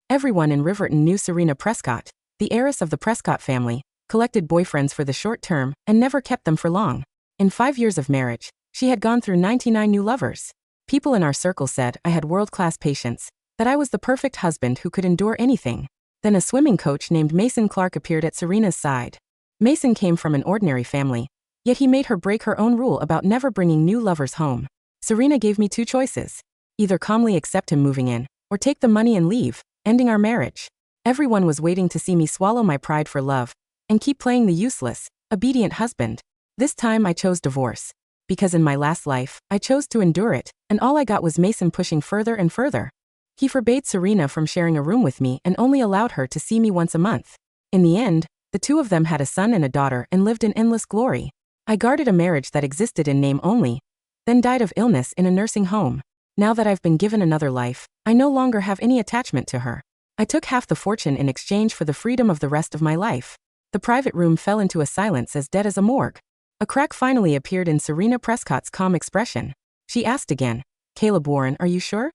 Everyone in Riverton knew Serena Prescott, the heiress of the Prescott family, collected boyfriends for the short term and never kept them for long. In 5 years of marriage, she had gone through 99 new lovers. People in our circle said I had world-class patience, that I was the perfect husband who could endure anything. Then a swimming coach named Mason Clark appeared at Serena's side. Mason came from an ordinary family, yet he made her break her own rule about never bringing new lovers home. Serena gave me 2 choices. Either calmly accept him moving in, or take the money and leave, ending our marriage. Everyone was waiting to see me swallow my pride for love, and keep playing the useless, obedient husband. This time I chose divorce. Because in my last life, I chose to endure it, and all I got was Mason pushing further and further. He forbade Serena from sharing a room with me and only allowed her to see me once a month. In the end, the 2 of them had a son and a daughter and lived in endless glory. I guarded a marriage that existed in name only, then died of illness in a nursing home. Now that I've been given another life, I no longer have any attachment to her. I took half the fortune in exchange for the freedom of the rest of my life. The private room fell into a silence as dead as a morgue. A crack finally appeared in Serena Prescott's calm expression. She asked again, "Caleb Warren, are you sure?"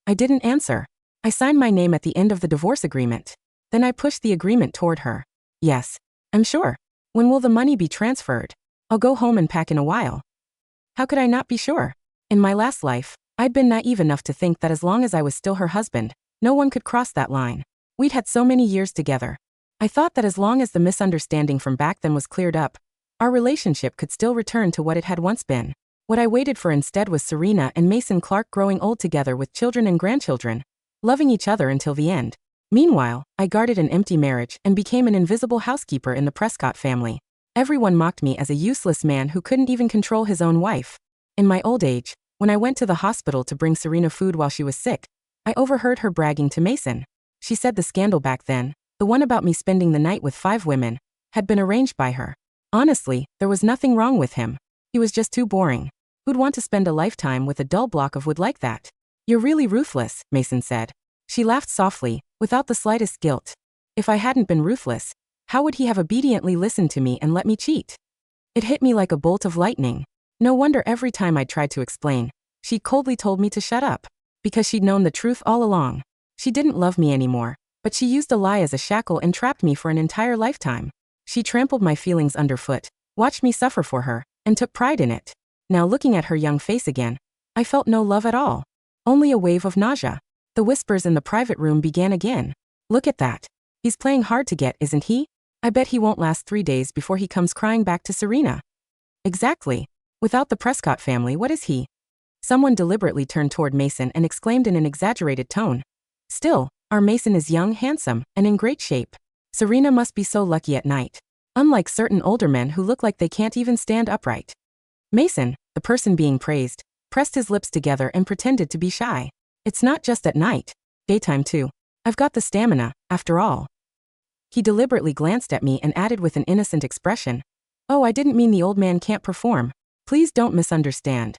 I didn't answer. I signed my name at the end of the divorce agreement. Then I pushed the agreement toward her. "Yes, I'm sure. When will the money be transferred? I'll go home and pack in a while." How could I not be sure? In my last life, I'd been naive enough to think that as long as I was still her husband, no one could cross that line. We'd had so many years together. I thought that as long as the misunderstanding from back then was cleared up, our relationship could still return to what it had once been. What I waited for instead was Serena and Mason Clark growing old together with children and grandchildren, loving each other until the end. Meanwhile, I guarded an empty marriage and became an invisible housekeeper in the Prescott family. Everyone mocked me as a useless man who couldn't even control his own wife. In my old age, when I went to the hospital to bring Serena food while she was sick, I overheard her bragging to Mason. She said the scandal back then, the one about me spending the night with 5 women, had been arranged by her. Honestly, there was nothing wrong with him. He was just too boring. Who'd want to spend a lifetime with a dull block of wood like that? "You're really ruthless," Mason said. She laughed softly, without the slightest guilt. If I hadn't been ruthless, how would he have obediently listened to me and let me cheat? It hit me like a bolt of lightning. No wonder every time I tried to explain, she coldly told me to shut up. Because she'd known the truth all along. She didn't love me anymore, but she used a lie as a shackle and trapped me for an entire lifetime. She trampled my feelings underfoot, watched me suffer for her, and took pride in it. Now looking at her young face again, I felt no love at all. Only a wave of nausea. The whispers in the private room began again. "Look at that. He's playing hard to get, isn't he? I bet he won't last 3 days before he comes crying back to Serena." Exactly. Without the Prescott family, what is he? Someone deliberately turned toward Mason and exclaimed in an exaggerated tone. "Still, our Mason is young, handsome, and in great shape. Serena must be so lucky at night. Unlike certain older men who look like they can't even stand upright." Mason, the person being praised, pressed his lips together and pretended to be shy. "It's not just at night. Daytime too. I've got the stamina, after all." He deliberately glanced at me and added with an innocent expression, "Oh, I didn't mean the old man can't perform. Please don't misunderstand."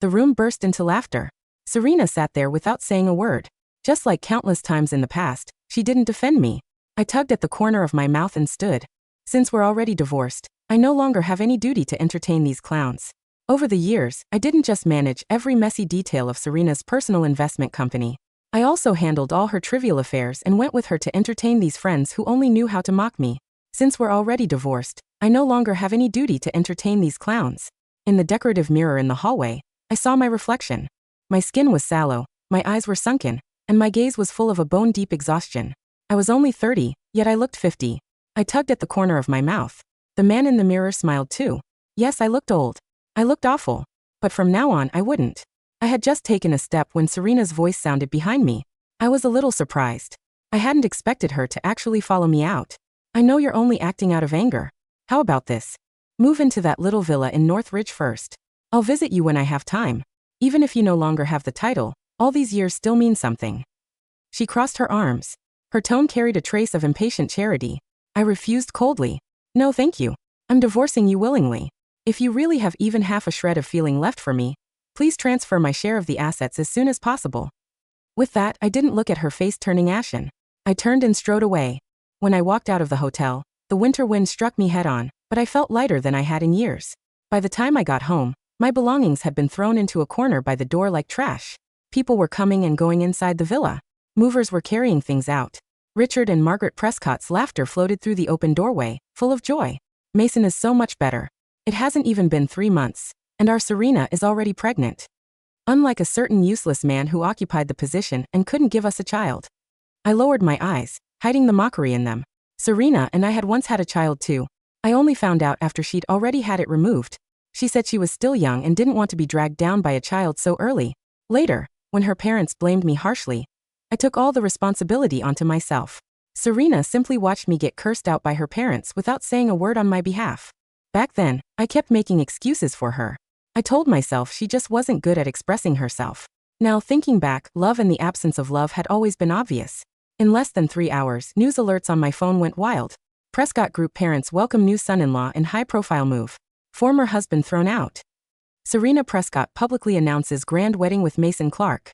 The room burst into laughter. Serena sat there without saying a word. Just like countless times in the past, she didn't defend me. I tugged at the corner of my mouth and stood. Since we're already divorced, I no longer have any duty to entertain these clowns. Over the years, I didn't just manage every messy detail of Serena's personal investment company. I also handled all her trivial affairs and went with her to entertain these friends who only knew how to mock me. Since we're already divorced, I no longer have any duty to entertain these clowns. In the decorative mirror in the hallway, I saw my reflection. My skin was sallow, my eyes were sunken, and my gaze was full of a bone-deep exhaustion. I was only 30, yet I looked 50. I tugged at the corner of my mouth. The man in the mirror smiled too. Yes, I looked old. I looked awful. But from now on, I wouldn't. I had just taken a step when Serena's voice sounded behind me. I was a little surprised. I hadn't expected her to actually follow me out. "I know you're only acting out of anger. How about this? Move into that little villa in Northridge first. I'll visit you when I have time. Even if you no longer have the title, all these years still mean something." She crossed her arms. Her tone carried a trace of impatient charity. I refused coldly. "No thank you. I'm divorcing you willingly. If you really have even half a shred of feeling left for me, please transfer my share of the assets as soon as possible." With that, I didn't look at her face turning ashen. I turned and strode away. When I walked out of the hotel, the winter wind struck me head-on, but I felt lighter than I had in years. By the time I got home, my belongings had been thrown into a corner by the door like trash. People were coming and going inside the villa. Movers were carrying things out. Richard and Margaret Prescott's laughter floated through the open doorway, full of joy. Mason is so much better. It hasn't even been 3 months, and our Serena is already pregnant. Unlike a certain useless man who occupied the position and couldn't give us a child. I lowered my eyes, hiding the mockery in them. Serena and I had once had a child too. I only found out after she'd already had it removed. She said she was still young and didn't want to be dragged down by a child so early. Later, when her parents blamed me harshly, I took all the responsibility onto myself. Serena simply watched me get cursed out by her parents without saying a word on my behalf. Back then, I kept making excuses for her. I told myself she just wasn't good at expressing herself. Now thinking back, love and the absence of love had always been obvious. In less than 3 hours, news alerts on my phone went wild. Prescott Group parents welcome new son-in-law in high-profile move. Former husband thrown out. Serena Prescott publicly announces grand wedding with Mason Clark.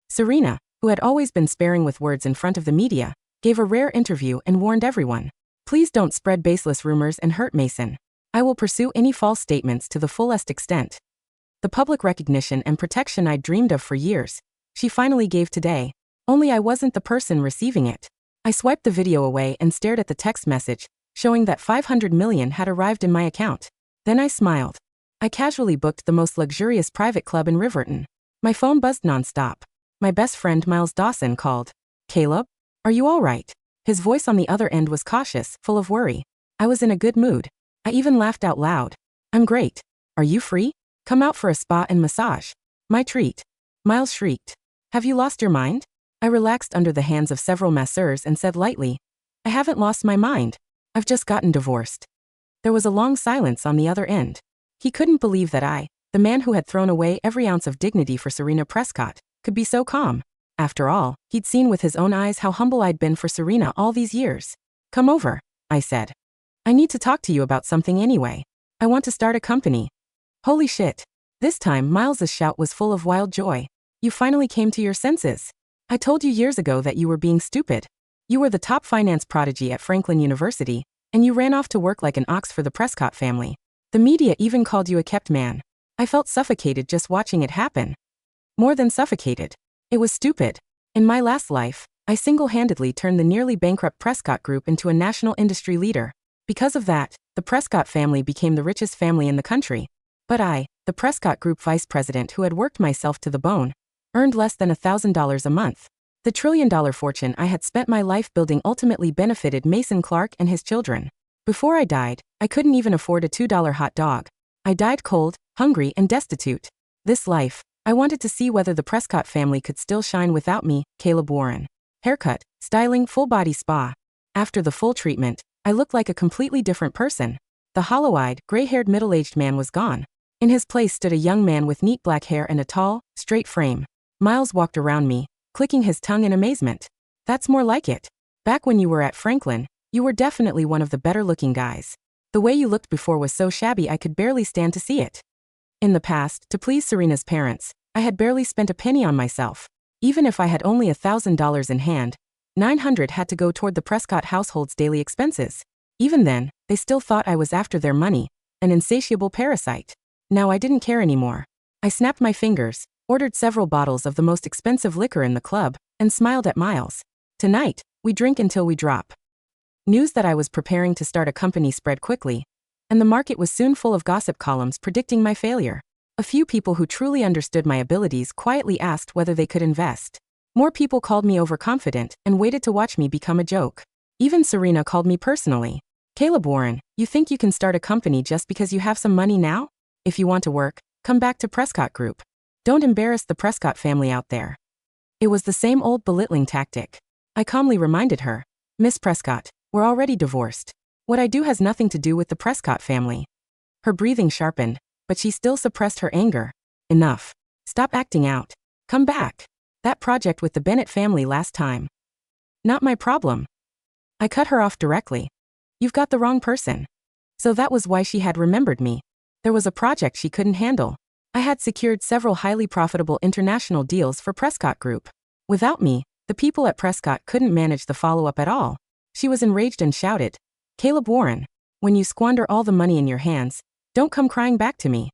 Serena, who had always been sparing with words in front of the media, gave a rare interview and warned everyone. Please don't spread baseless rumors and hurt Mason. I will pursue any false statements to the fullest extent. The public recognition and protection I'd dreamed of for years, she finally gave today. Only I wasn't the person receiving it. I swiped the video away and stared at the text message, showing that $500 million had arrived in my account. Then I smiled. I casually booked the most luxurious private club in Riverton. My phone buzzed nonstop. My best friend Miles Dawson called. Caleb? Are you all right? His voice on the other end was cautious, full of worry. I was in a good mood. I even laughed out loud. I'm great. Are you free? Come out for a spa and massage. My treat. Miles shrieked. Have you lost your mind? I relaxed under the hands of several masseurs and said lightly, I haven't lost my mind. I've just gotten divorced. There was a long silence on the other end. He couldn't believe that I, the man who had thrown away every ounce of dignity for Serena Prescott, could be so calm. After all, he'd seen with his own eyes how humble I'd been for Serena all these years. Come over, I said. I need to talk to you about something anyway. I want to start a company. Holy shit. This time Miles's shout was full of wild joy. You finally came to your senses. I told you years ago that you were being stupid. You were the top finance prodigy at Franklin University, and you ran off to work like an ox for the Prescott family. The media even called you a kept man. I felt suffocated just watching it happen. More than suffocated. It was stupid. In my last life, I single-handedly turned the nearly bankrupt Prescott Group into a national industry leader. Because of that, the Prescott family became the richest family in the country. But I, the Prescott Group vice president who had worked myself to the bone, earned less than $1,000 a month. The trillion-dollar fortune I had spent my life building ultimately benefited Mason Clark and his children. Before I died, I couldn't even afford a $2 hot dog. I died cold, hungry, and destitute. This life, I wanted to see whether the Prescott family could still shine without me, Caleb Warren. Haircut, styling, full-body spa. After the full treatment, I looked like a completely different person. The hollow-eyed, gray-haired middle-aged man was gone. In his place stood a young man with neat black hair and a tall, straight frame. Miles walked around me, clicking his tongue in amazement. That's more like it. Back when you were at Franklin, you were definitely one of the better-looking guys. The way you looked before was so shabby I could barely stand to see it. In the past, to please Serena's parents, I had barely spent a penny on myself. Even if I had only $1,000 in hand, $900 had to go toward the Prescott household's daily expenses. Even then, they still thought I was after their money, an insatiable parasite. Now I didn't care anymore. I snapped my fingers, ordered several bottles of the most expensive liquor in the club, and smiled at Miles. Tonight, we drink until we drop. News that I was preparing to start a company spread quickly, and the market was soon full of gossip columns predicting my failure. A few people who truly understood my abilities quietly asked whether they could invest. More people called me overconfident and waited to watch me become a joke. Even Serena called me personally. Caleb Warren, you think you can start a company just because you have some money now? If you want to work, come back to Prescott Group. Don't embarrass the Prescott family out there. It was the same old belittling tactic. I calmly reminded her, Miss Prescott, we're already divorced. What I do has nothing to do with the Prescott family. Her breathing sharpened, but she still suppressed her anger. Enough. Stop acting out. Come back. That project with the Bennett family last time. Not my problem. I cut her off directly. You've got the wrong person. So that was why she had remembered me. There was a project she couldn't handle. I had secured several highly profitable international deals for Prescott Group. Without me, the people at Prescott couldn't manage the follow-up at all. She was enraged and shouted, Caleb Warren, when you squander all the money in your hands, don't come crying back to me.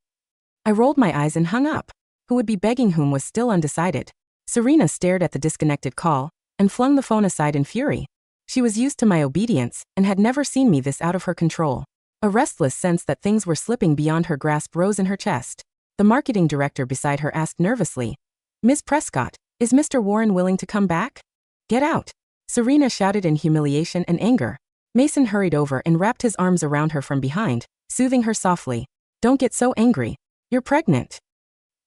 I rolled my eyes and hung up. Who would be begging whom was still undecided. Serena stared at the disconnected call, and flung the phone aside in fury. She was used to my obedience and had never seen me this out of her control. A restless sense that things were slipping beyond her grasp rose in her chest. The marketing director beside her asked nervously, "Ms. Prescott, is Mr. Warren willing to come back?" "Get out!" Serena shouted in humiliation and anger. Mason hurried over and wrapped his arms around her from behind, soothing her softly. "Don't get so angry. You're pregnant."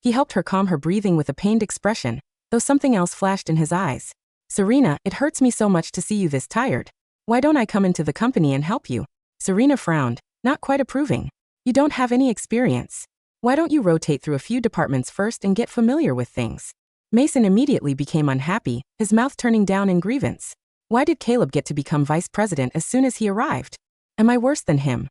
He helped her calm her breathing with a pained expression, though something else flashed in his eyes. "Serena, it hurts me so much to see you this tired. Why don't I come into the company and help you?" Serena frowned, not quite approving. "You don't have any experience. Why don't you rotate through a few departments first and get familiar with things?" Mason immediately became unhappy, his mouth turning down in grievance. Why did Caleb get to become vice president as soon as he arrived? Am I worse than him?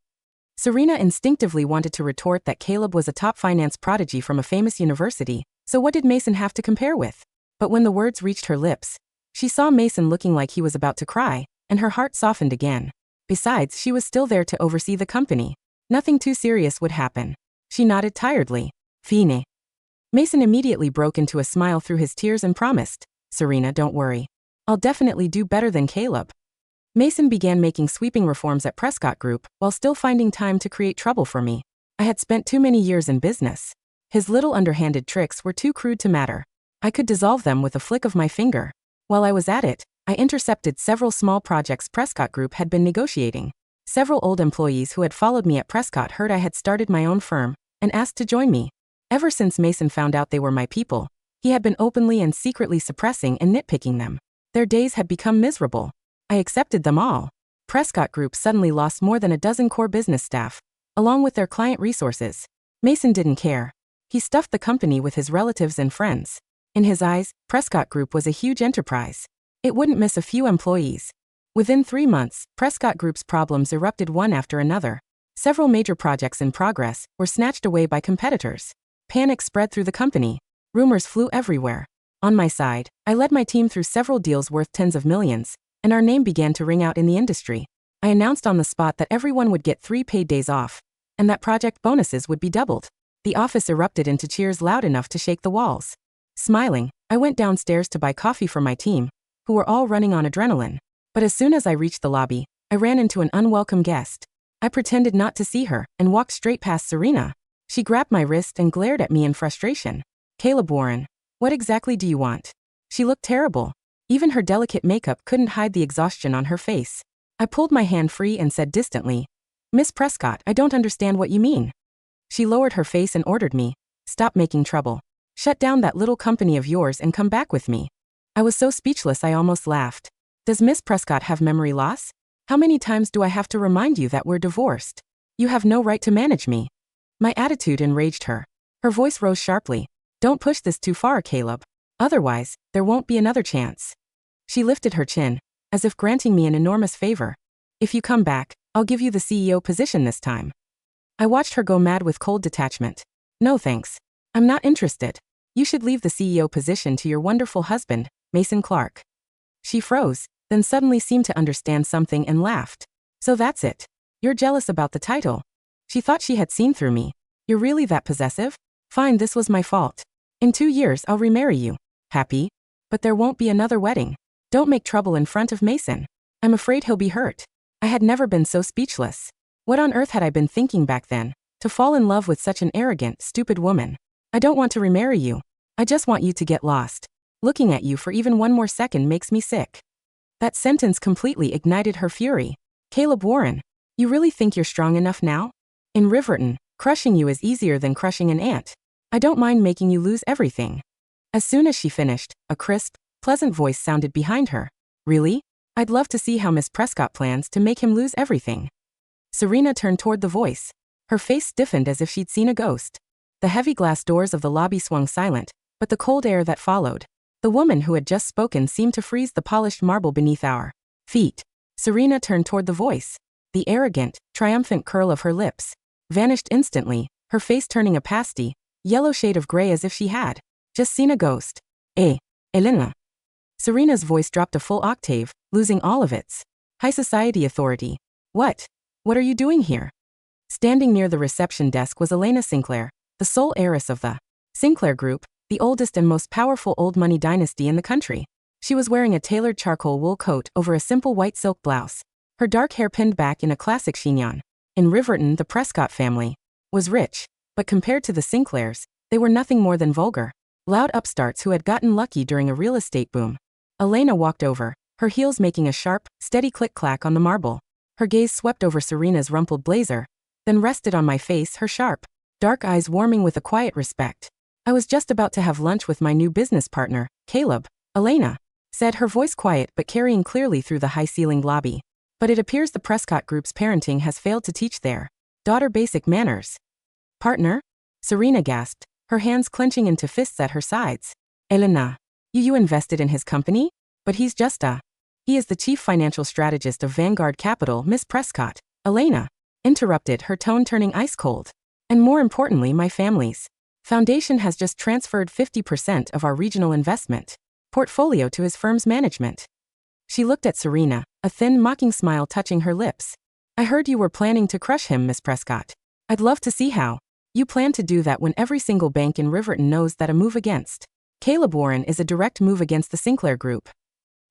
Serena instinctively wanted to retort that Caleb was a top finance prodigy from a famous university, so what did Mason have to compare with? But when the words reached her lips, she saw Mason looking like he was about to cry, and her heart softened again. Besides, she was still there to oversee the company. Nothing too serious would happen. She nodded tiredly. "Fine." Mason immediately broke into a smile through his tears and promised, "Serena, don't worry. I'll definitely do better than Caleb." Mason began making sweeping reforms at Prescott Group while still finding time to create trouble for me. I had spent too many years in business. His little underhanded tricks were too crude to matter. I could dissolve them with a flick of my finger. While I was at it, I intercepted several small projects Prescott Group had been negotiating. Several old employees who had followed me at Prescott heard I had started my own firm and asked to join me. Ever since Mason found out they were my people, he had been openly and secretly suppressing and nitpicking them. Their days had become miserable. I accepted them all. Prescott Group suddenly lost more than a dozen core business staff, along with their client resources. Mason didn't care. He stuffed the company with his relatives and friends. In his eyes, Prescott Group was a huge enterprise. It wouldn't miss a few employees. Within 3 months, Prescott Group's problems erupted one after another. Several major projects in progress were snatched away by competitors. Panic spread through the company. Rumors flew everywhere. On my side, I led my team through several deals worth tens of millions, and our name began to ring out in the industry. I announced on the spot that everyone would get 3 paid days off, and that project bonuses would be doubled. The office erupted into cheers loud enough to shake the walls. Smiling, I went downstairs to buy coffee for my team, who were all running on adrenaline. But as soon as I reached the lobby, I ran into an unwelcome guest. I pretended not to see her and walked straight past Serena. She grabbed my wrist and glared at me in frustration. "Caleb Warren, what exactly do you want?" She looked terrible. Even her delicate makeup couldn't hide the exhaustion on her face. I pulled my hand free and said distantly, "Miss Prescott, I don't understand what you mean." She lowered her face and ordered me, "Stop making trouble. Shut down that little company of yours and come back with me." I was so speechless I almost laughed. Does Miss Prescott have memory loss? How many times do I have to remind you that we're divorced? You have no right to manage me. My attitude enraged her. Her voice rose sharply. "Don't push this too far, Caleb. Otherwise, there won't be another chance." She lifted her chin, as if granting me an enormous favor. "If you come back, I'll give you the CEO position this time." I watched her go mad with cold detachment. "No thanks. I'm not interested. You should leave the CEO position to your wonderful husband, Mason Clark." She froze, then suddenly seemed to understand something and laughed. "So that's it. You're jealous about the title." She thought she had seen through me. "You're really that possessive? Fine, this was my fault. In 2 years I'll remarry you. Happy? But there won't be another wedding. Don't make trouble in front of Mason. I'm afraid he'll be hurt." I had never been so speechless. What on earth had I been thinking back then, to fall in love with such an arrogant, stupid woman? "I don't want to remarry you. I just want you to get lost. Looking at you for even one more second makes me sick." That sentence completely ignited her fury. "Caleb Warren, you really think you're strong enough now? In Riverton, crushing you is easier than crushing an ant. I don't mind making you lose everything." As soon as she finished, a crisp, pleasant voice sounded behind her. "Really? I'd love to see how Miss Prescott plans to make him lose everything." Serena turned toward the voice. Her face stiffened as if she'd seen a ghost. The heavy glass doors of the lobby swung silent, but the cold air that followed. The woman who had just spoken seemed to freeze the polished marble beneath our feet. Serena turned toward the voice. The arrogant, triumphant curl of her lips vanished instantly, her face turning a pasty, yellow shade of gray as if she had just seen a ghost. Elena." Serena's voice dropped a full octave, losing all of its high society authority. What are you doing here?" Standing near the reception desk was Elena Sinclair, the sole heiress of the Sinclair Group, the oldest and most powerful old money dynasty in the country. She was wearing a tailored charcoal wool coat over a simple white silk blouse, her dark hair pinned back in a classic chignon. In Riverton, the Prescott family was rich, but compared to the Sinclairs, they were nothing more than vulgar, loud upstarts who had gotten lucky during a real estate boom. Elena walked over, her heels making a sharp, steady click-clack on the marble. Her gaze swept over Serena's rumpled blazer, then rested on my face, her sharp, dark eyes warming with a quiet respect. I was just about to have lunch with my new business partner, Caleb, Elena said, her voice quiet but carrying clearly through the high-ceilinged lobby. But it appears the Prescott Group's parenting has failed to teach their daughter basic manners. Partner? Serena gasped, her hands clenching into fists at her sides. Elena, you invested in his company? But he is the chief financial strategist of Vanguard Capital, Miss Prescott. Elena interrupted, her tone turning ice cold. And more importantly, my family's foundation has just transferred 50% of our regional investment portfolio to his firm's management. She looked at Serena, a thin, mocking smile touching her lips. I heard you were planning to crush him, Miss Prescott. I'd love to see how you plan to do that when every single bank in Riverton knows that a move against Caleb Warren is a direct move against the Sinclair Group.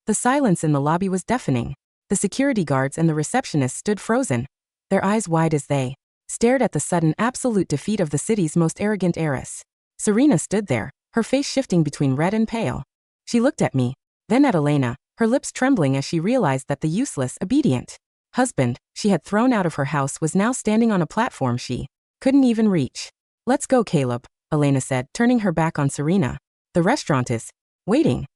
The silence in the lobby was deafening. The security guards and the receptionist stood frozen, their eyes wide as they stared at the sudden absolute defeat of the city's most arrogant heiress. Serena stood there, her face shifting between red and pale. She looked at me, then at Elena, her lips trembling as she realized that the useless, obedient husband she had thrown out of her house was now standing on a platform she couldn't even reach. Let's go, Caleb, Elena said, turning her back on Serena. The restaurant is waiting.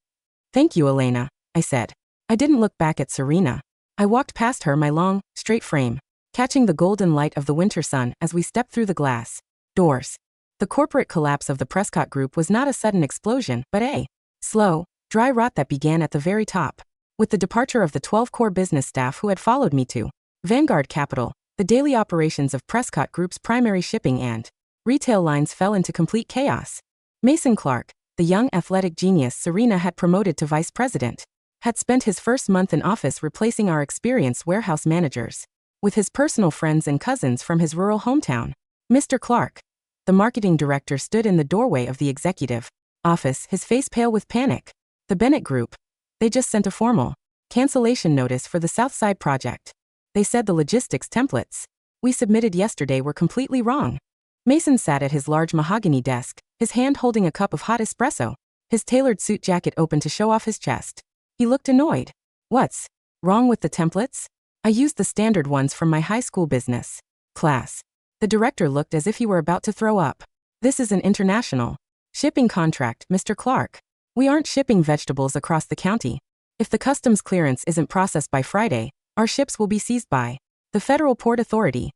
Thank you, Elena, I said. I didn't look back at Serena. I walked past her, my long, straight frame catching the golden light of the winter sun as we stepped through the glass doors. The corporate collapse of the Prescott Group was not a sudden explosion, but a slow, dry rot that began at the very top. With the departure of the 12 core business staff who had followed me to Vanguard Capital, the daily operations of Prescott Group's primary shipping and retail lines fell into complete chaos. Mason Clark, the young athletic genius Serena had promoted to vice president, had spent his first month in office replacing our experienced warehouse managers with his personal friends and cousins from his rural hometown. Mr. Clark, the marketing director, stood in the doorway of the executive office, his face pale with panic. The Bennett Group. They just sent a formal cancellation notice for the Southside project. They said the logistics templates we submitted yesterday were completely wrong. Mason sat at his large mahogany desk, his hand holding a cup of hot espresso, his tailored suit jacket open to show off his chest. He looked annoyed. What's wrong with the templates? I used the standard ones from my high school business class. The director looked as if he were about to throw up. This is an international shipping contract, Mr. Clark. We aren't shipping vegetables across the county. If the customs clearance isn't processed by Friday, our ships will be seized by the Federal Port Authority.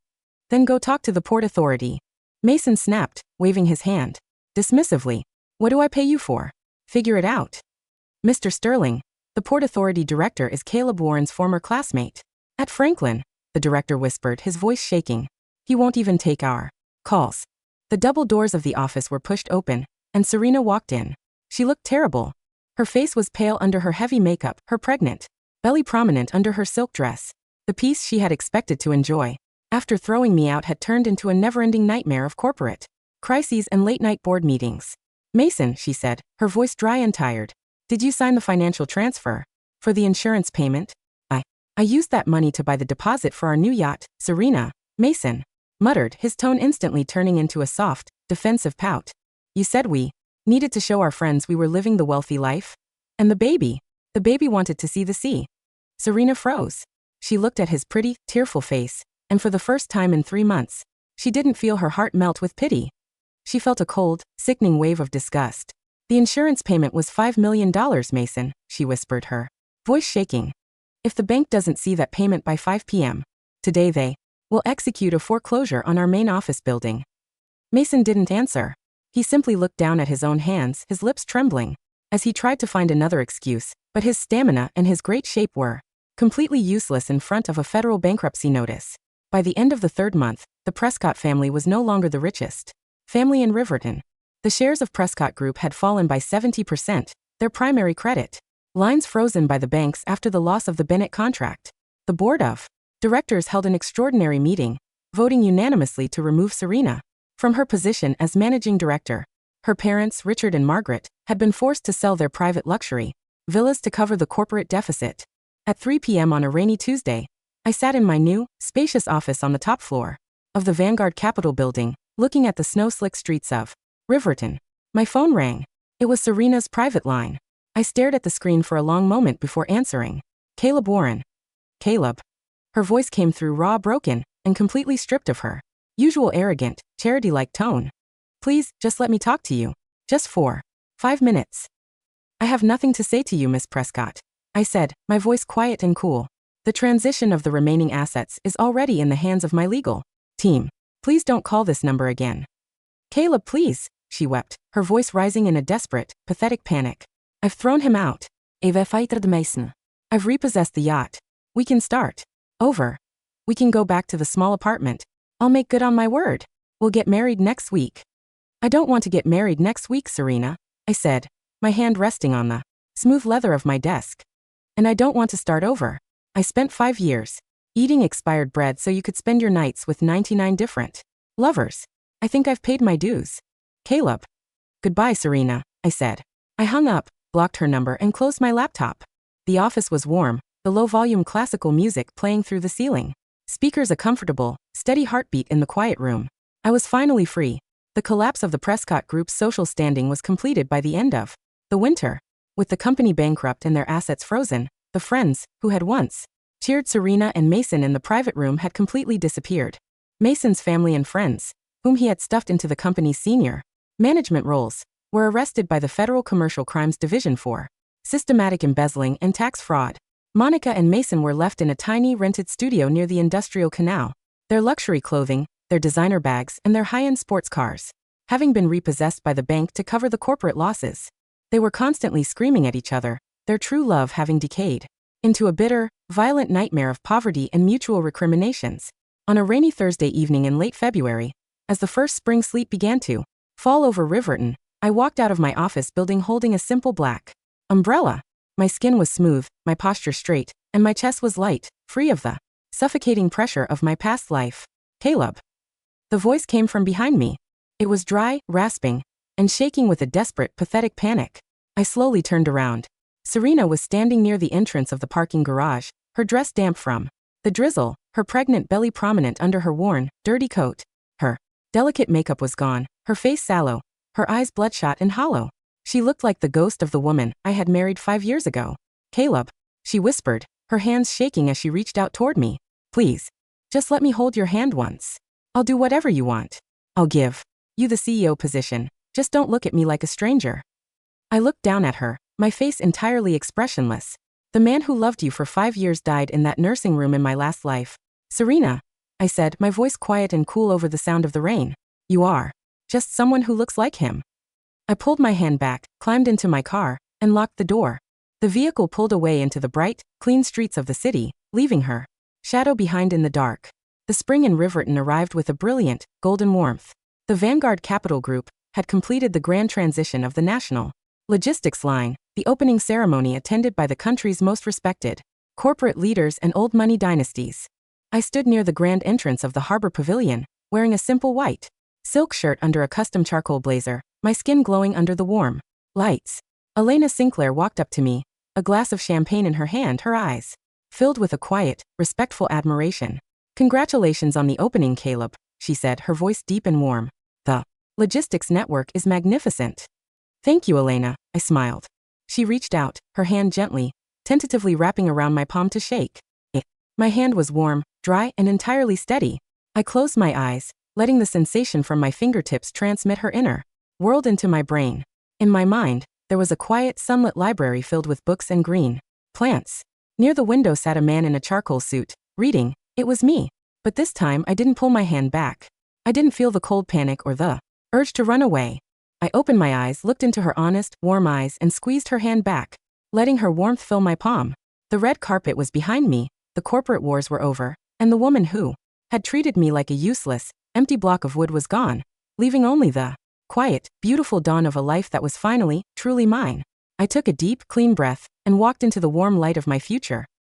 Then go talk to the Port Authority. Mason snapped, waving his hand dismissively. What do I pay you for? Figure it out. Mr. Sterling, the Port Authority director is Caleb Warren's former classmate at Franklin, the director whispered, his voice shaking. He won't even take our calls. The double doors of the office were pushed open, and Serena walked in. She looked terrible. Her face was pale under her heavy makeup, her pregnant belly prominent under her silk dress. The peace she had expected to enjoy after throwing me out had turned into a never-ending nightmare of corporate crises and late-night board meetings. Mason, she said, her voice dry and tired. Did you sign the financial transfer for the insurance payment? I used that money to buy the deposit for our new yacht, Serena. Mason muttered, his tone instantly turning into a soft, defensive pout. You said we needed to show our friends we were living the wealthy life? And the baby wanted to see the sea. Serena froze. She looked at his pretty, tearful face, and for the first time in 3 months, she didn't feel her heart melt with pity. She felt a cold, sickening wave of disgust. The insurance payment was $5 million, Mason, she whispered, her voice shaking. If the bank doesn't see that payment by 5 p.m. today, they will execute a foreclosure on our main office building. Mason didn't answer. He simply looked down at his own hands, his lips trembling, as he tried to find another excuse, but his stamina and his great shape were completely useless in front of a federal bankruptcy notice. By the end of the 3rd month, the Prescott family was no longer the richest family in Riverton. The shares of Prescott Group had fallen by 70%, their primary credit lines frozen by the banks after the loss of the Bennett contract. The board of directors held an extraordinary meeting, voting unanimously to remove Serena from her position as managing director. Her parents, Richard and Margaret, had been forced to sell their private luxury villas to cover the corporate deficit. At 3 p.m. on a rainy Tuesday, I sat in my new, spacious office on the top floor of the Vanguard Capitol building, looking at the snow-slick streets of Riverton. My phone rang. It was Serena's private line. I stared at the screen for a long moment before answering. Caleb Warren. Caleb. Her voice came through raw, broken, and completely stripped of her usual arrogant, charity-like tone. Please, just let me talk to you. Just for 5 minutes. I have nothing to say to you, Miss Prescott, I said, my voice quiet and cool. The transition of the remaining assets is already in the hands of my legal team. Please don't call this number again. Caleb, please, she wept, her voice rising in a desperate, pathetic panic. I've thrown him out. I've repossessed the yacht. We can start over. We can go back to the small apartment. I'll make good on my word. We'll get married next week. I don't want to get married next week, Serena, I said, my hand resting on the smooth leather of my desk. And I don't want to start over. I spent 5 years eating expired bread so you could spend your nights with 99 different lovers. I think I've paid my dues. Caleb. Goodbye, Serena, I said. I hung up, blocked her number, and closed my laptop. The office was warm, the low-volume classical music playing through the ceiling. Speakers a comfortable, steady heartbeat in the quiet room. I was finally free. The collapse of the Prescott Group's social standing was completed by the end of the winter. With the company bankrupt and their assets frozen, the friends, who had once cheered Serena and Mason in the private room, had completely disappeared. Mason's family and friends, whom he had stuffed into the company's senior management roles, were arrested by the Federal Commercial Crimes Division for systematic embezzling and tax fraud. Monica and Mason were left in a tiny rented studio near the Industrial Canal. Their luxury clothing, their designer bags, and their high-end sports cars, having been repossessed by the bank to cover the corporate losses. They were constantly screaming at each other, their true love having decayed into a bitter, violent nightmare of poverty and mutual recriminations. On a rainy Thursday evening in late February, as the first spring sleet began to fall over Riverton, I walked out of my office building holding a simple black umbrella. My skin was smooth, my posture straight, and my chest was light, free of the suffocating pressure of my past life. Caleb. The voice came from behind me. It was dry, rasping, and shaking with a desperate, pathetic panic. I slowly turned around. Serena was standing near the entrance of the parking garage, her dress damp from the drizzle, her pregnant belly prominent under her worn, dirty coat. Her delicate makeup was gone, her face sallow, her eyes bloodshot and hollow. She looked like the ghost of the woman I had married 5 years ago. Caleb, she whispered, her hands shaking as she reached out toward me. Please, just let me hold your hand once. I'll do whatever you want. I'll give you the CEO position. Just don't look at me like a stranger. I looked down at her, my face entirely expressionless. The man who loved you for 5 years died in that nursing room in my last life. Serena, I said, my voice quiet and cool over the sound of the rain. You are just someone who looks like him. I pulled my hand back, climbed into my car, and locked the door. The vehicle pulled away into the bright, clean streets of the city, leaving her shadow behind in the dark. The spring in Riverton arrived with a brilliant, golden warmth. The Vanguard Capital Group had completed the grand transition of the national logistics line, the opening ceremony attended by the country's most respected corporate leaders and old money dynasties. I stood near the grand entrance of the harbor pavilion, wearing a simple white silk shirt under a custom charcoal blazer, my skin glowing under the warm lights. Elena Sinclair walked up to me, a glass of champagne in her hand, her eyes filled with a quiet, respectful admiration. Congratulations on the opening, Caleb, she said, her voice deep and warm. The logistics network is magnificent. Thank you, Elena, I smiled. She reached out, her hand gently, tentatively wrapping around my palm to shake it. My hand was warm, dry, and entirely steady. I closed my eyes, letting the sensation from my fingertips transmit her inner world into my brain. In my mind, there was a quiet, sunlit library filled with books and green plants. Near the window sat a man in a charcoal suit, reading. It was me. But this time I didn't pull my hand back. I didn't feel the cold panic or the urge to run away. I opened my eyes, looked into her honest, warm eyes, and squeezed her hand back, letting her warmth fill my palm. The red carpet was behind me, the corporate wars were over, and the woman who had treated me like a useless, empty block of wood was gone, leaving only the quiet, beautiful dawn of a life that was finally, truly mine. I took a deep, clean breath and walked into the warm light of my future.